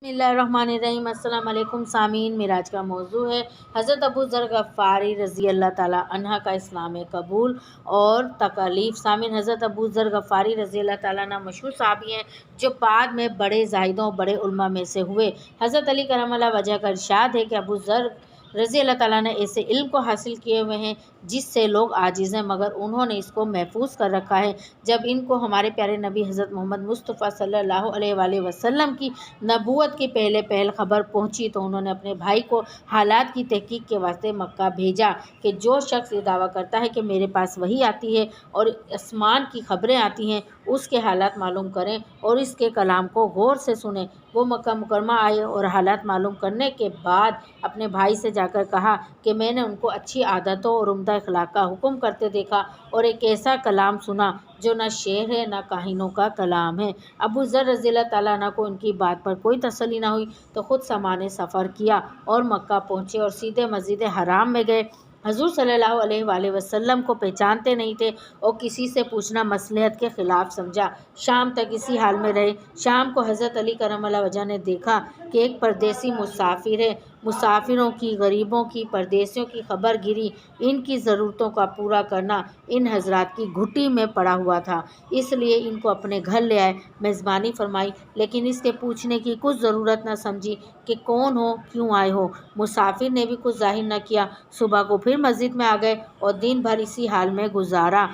बिस्मिल्लाहिर्रहमानिर्रहीम। अस्सलाम वालेकुम सामीन। मेरा आज का मौजू है हज़रत अबू ज़र गफ़ारी रज़ी अल्लाह ताला अन्हा का इस्लाम कबूल और तकलीफ़। सामीन, हज़रत अबू ज़र गफ़ारी रज़ी अल्लाह ताला अन्हु मशहूर सहाबी हैं जो बाद में बड़े ज़ाहिदों बड़े उलमा में से हुए। हज़रत अली करमल्लाहु वजह का इरशाद है कि अबू ज़र रज़ी अल्लाह ताला ने ऐसे इल्म को हासिल किए हुए हैं जिससे लोग आजिज़ हैं, मगर उन्होंने इसको महफूज कर रखा है। जब इनको हमारे प्यारे नबी हज़रत मोहम्मद मुस्तफ़ा सल्लल्लाहु अलैहि वसल्लम की नबूवत की पहल ख़बर पहुंची तो उन्होंने अपने भाई को हालात की तहकीक के वास्ते मक्का भेजा कि जो शख्स ये दावा करता है कि मेरे पास वही आती है और आसमान की ख़बरें आती हैं, उसके हालात मालूम करें और इसके कलाम को गौर से सुने। वो मक्का मुकरमा आए और हालात मालूम करने के बाद अपने भाई से जाकर कहा कि मैंने उनको अच्छी आदतों और उम्दा अखलाक का हुक्म करते देखा और एक ऐसा कलाम सुना जो न शेर है न काहिनों का कलाम है। अबू ज़र रज़ी अल्लाह ताला अन्हु को उनकी बात पर कोई तसल्ली ना हुई तो ख़ुद सामान सफ़र किया और मक्का पहुँचे और सीधे मस्जिद हराम में गए। हजूर सल्लल्लाहु अलैहि वसल्लम को पहचानते नहीं थे और किसी से पूछना मसलहत के ख़िलाफ़ समझा। शाम तक इसी हाल में रहे। शाम को हज़रत अली करमल्लाहु वजह ने देखा कि एक परदेसी मुसाफिर है। मुसाफिरों की, गरीबों की, परदेसियों की खबर गिरी, इनकी ज़रूरतों का पूरा करना इन हजरात की घुट्टी में पड़ा हुआ था, इसलिए इनको अपने घर ले आए, मेज़बानी फरमाई, लेकिन इसके पूछने की कुछ ज़रूरत न समझी कि कौन हो, क्यों आए हो। मुसाफिर ने भी कुछ ज़ाहिर न किया। सुबह को फिर मस्जिद में आ गए और दिन भर इसी हाल में गुजारा।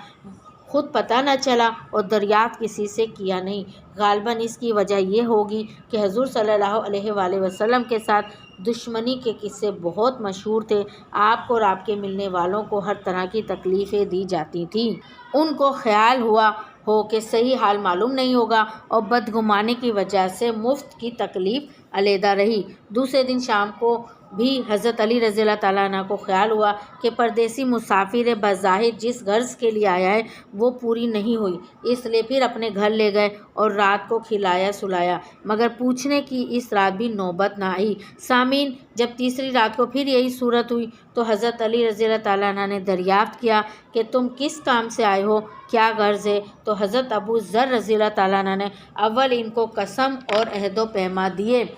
खुद पता न चला और दरियाफ़्त किसी से किया नहीं। गालिबन इसकी वजह यह होगी कि हजूर सल्लल्लाहु अलैहि वसल्लम के साथ दुश्मनी के किस्से बहुत मशहूर थे। आपको और आपके मिलने वालों को हर तरह की तकलीफ़ें दी जाती थीं। उनको ख्याल हुआ हो कि सही हाल मालूम नहीं होगा और बदगुमानी की वजह से मुफ्त की तकलीफ़ अलहदा रही। दूसरे दिन शाम को भी हज़रत अली रज़ी अल्लाह ताला अन्हु को ख्याल हुआ कि परदेसी मुसाफिर बज़ाहिर जिस गर्ज़ के लिए आया है वो पूरी नहीं हुई, इसलिए फिर अपने घर ले गए और रात को खिलाया सुलाया, मगर पूछने की इस रात भी नौबत ना आई। सामीन, जब तीसरी रात को फिर यही सूरत हुई तो हज़रत अली रज़ी अल्लाह ताला अन्हु ने दरियाफ़्त किया कि तुम किस काम से आए हो, क्या गर्ज़ है। तो हज़रत अबू ज़र रज़ी अल्लाह ताला अन्हु ने अव्वल इनको कसम और अहदो पैमा दिए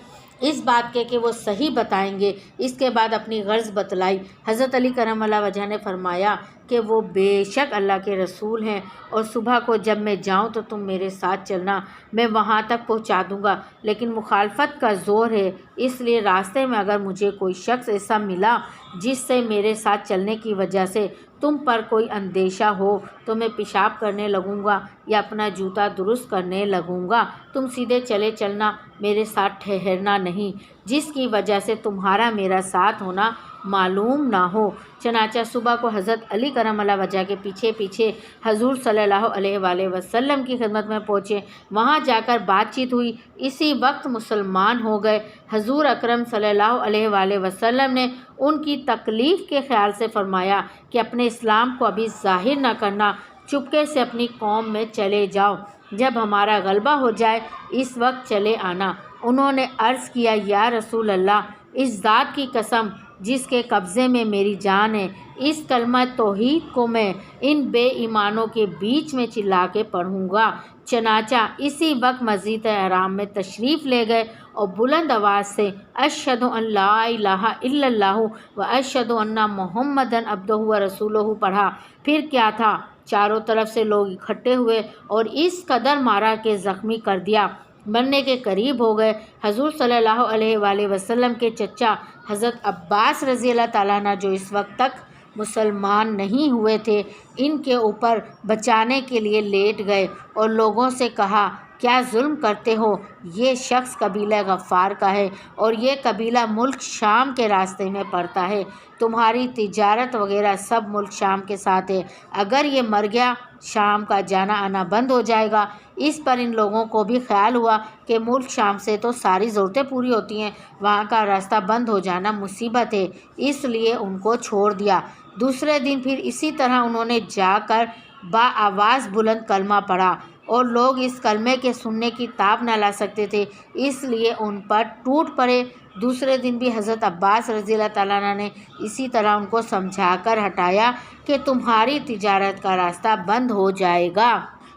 इस बात के कि वो सही बताएंगे। इसके बाद अपनी गर्ज़ बतलाई। हज़रत अली करमल्लाहु वजह ने फरमाया कि वो बेशक अल्लाह के रसूल हैं और सुबह को जब मैं जाऊं तो तुम मेरे साथ चलना, मैं वहां तक पहुंचा दूंगा, लेकिन मुखालफत का ज़ोर है, इसलिए रास्ते में अगर मुझे कोई शख्स ऐसा मिला जिससे मेरे साथ चलने की वजह से तुम पर कोई अंदेशा हो तो मैं पेशाब करने लगूंगा या अपना जूता दुरुस्त करने लगूंगा। तुम सीधे चले चलना, मेरे साथ ठहरना नहीं, जिसकी वजह से तुम्हारा मेरा साथ होना मालूम ना हो। चनाचा सुबह को हज़रत अली करमल्लाहु वजह के पीछे पीछे हजूर सल्लल्लाहु अलैहि वसल्लम की खिदमत में पहुँचे। वहाँ जाकर बातचीत हुई। इसी वक्त मुसलमान हो गए। हजूर अकरम सल्लल्लाहु अलैहि वसल्लम ने उनकी तकलीफ़ के ख्याल से फरमाया कि अपने इस्लाम को अभी ज़ाहिर न करना, चुपके से अपनी कौम में चले जाओ, जब हमारा गलबा हो जाए इस वक्त चले आना। उन्होंने अर्ज़ किया, या रसूल अल्लाह, इस ज़ात की कसम जिसके कब्ज़े में मेरी जान है, इस कलमा तौहीद को मैं इन बेईमानों के बीच में चिल्ला के पढ़ूँगा। चनाचा इसी वक्त मस्जिद हराम में तशरीफ़ ले गए और बुलंद आवाज़ से अशहदु अन ला इलाहा इल्लल्लाहु व अशहदु अन्ना मुहम्मदन अब्दुहु व रसूलुहु पढ़ा। फिर क्या था, चारों तरफ से लोग इकट्ठे हुए और इस कदर मारा कि ज़ख्मी कर दिया, मरने के करीब हो गए। हजूर सल्लल्लाहु अलैहि वसल्लम के चचा हज़रत अब्बास रज़ी अल्लाह ताला अन्हु जो इस वक्त तक मुसलमान नहीं हुए थे, इनके ऊपर बचाने के लिए लेट गए और लोगों से कहा, क्या जुल्म करते हो, ये शख्स कबीला गफ़ार का है और ये कबीला मुल्क शाम के रास्ते में पड़ता है, तुम्हारी तिजारत वगैरह सब मुल्क शाम के साथ है, अगर ये मर गया शाम का जाना आना बंद हो जाएगा। इस पर इन लोगों को भी ख्याल हुआ कि मुल्क शाम से तो सारी ज़रूरतें पूरी होती हैं, वहाँ का रास्ता बंद हो जाना मुसीबत है, इसलिए उनको छोड़ दिया। दूसरे दिन फिर इसी तरह उन्होंने जाकर बाआवाज़ बुलंद कलमा पढ़ा और लोग इस कलमे के सुनने की ताब न ला सकते थे, इसलिए उन पर टूट पड़े। दूसरे दिन भी हज़रत अब्बास रज़ी अल्लाह ताला अन्हु ने इसी तरह उनको समझाकर हटाया कि तुम्हारी तिजारत का रास्ता बंद हो जाएगा।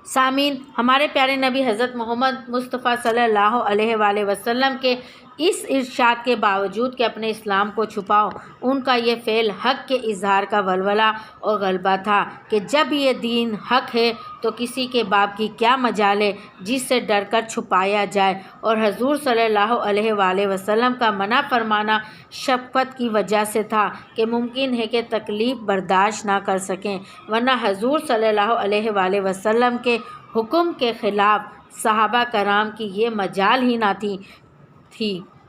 सामीन, हमारे प्यारे नबी हज़रत मोहम्मद मुस्तफ़ा सल्लल्लाहु अलैहि वसल्लम के اس ارشاد کے باوجود کہ اپنے اسلام کو چھپاؤ، ان کا یہ فعل حق کے اظہار کا ولولہ اور غلبہ تھا کہ جب یہ دین حق ہے تو کسی کے باپ کی کیا مجال ہے جس سے ڈر کر چھپایا جائے، اور حضور صلی اللہ علیہ وآلہ وسلم کا منع فرمانا شفقت کی وجہ سے تھا کہ ممکن ہے کہ تکلیف برداشت نہ کر سکیں، ورنہ حضور صلی اللہ علیہ وآلہ وسلم کے حکم کے خلاف صحابہ کرام کی یہ مجال ہی نہ تھی۔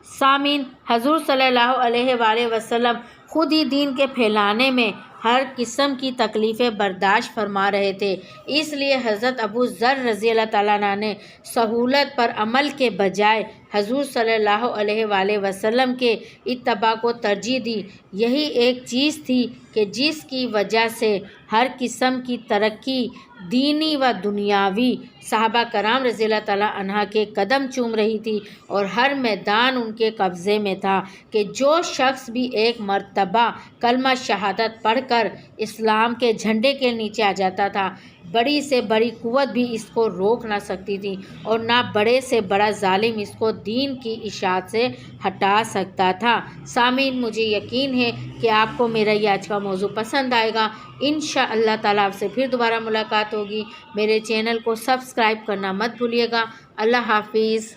سامعین، حضور صلی اللہ علیہ وآلہ وسلم خود ہی دین کے پھیلانے میں ہر قسم کی تکلیفیں برداشت فرما رہے تھے، اس لیے حضرت ابو ذر رضی اللہ تعالیٰ عنہ نے سہولت پر عمل کے بجائے حضور صلی اللہ علیہ وآلہ وسلم کے اتباع کو ترجیح دی۔ یہی ایک چیز تھی کہ جس کی وجہ سے ہر قسم کی ترقی دینی و دنیاوی صحابہ کرام رضی اللہ تعالیٰ عنہ کے قدم چوم رہی تھی، اور ہر میدان ان کے قبضے میں تھا کہ جو شخص بھی ایک مرتبہ کلمہ شہادت پڑھ کر اسلام کے جھنڈے کے نیچے آ جاتا تھا، بڑی سے بڑی قوت بھی اس کو روک نہ سکتی تھی، اور نہ بڑے سے بڑا ظالم اس کو دین کی اشاعت سے ہٹا سکتا تھا۔ سامعین، مجھے یقین ہے کہ آپ کو میرا یہ آج کا موضوع پسند آئے گا۔ انشاءاللہ تعالیٰ آپ سے پھر دوبارہ ملاقات ہوگی۔ میرے چینل کو سبسکرائب کرنا مت بھولیے گا۔ اللہ حافظ۔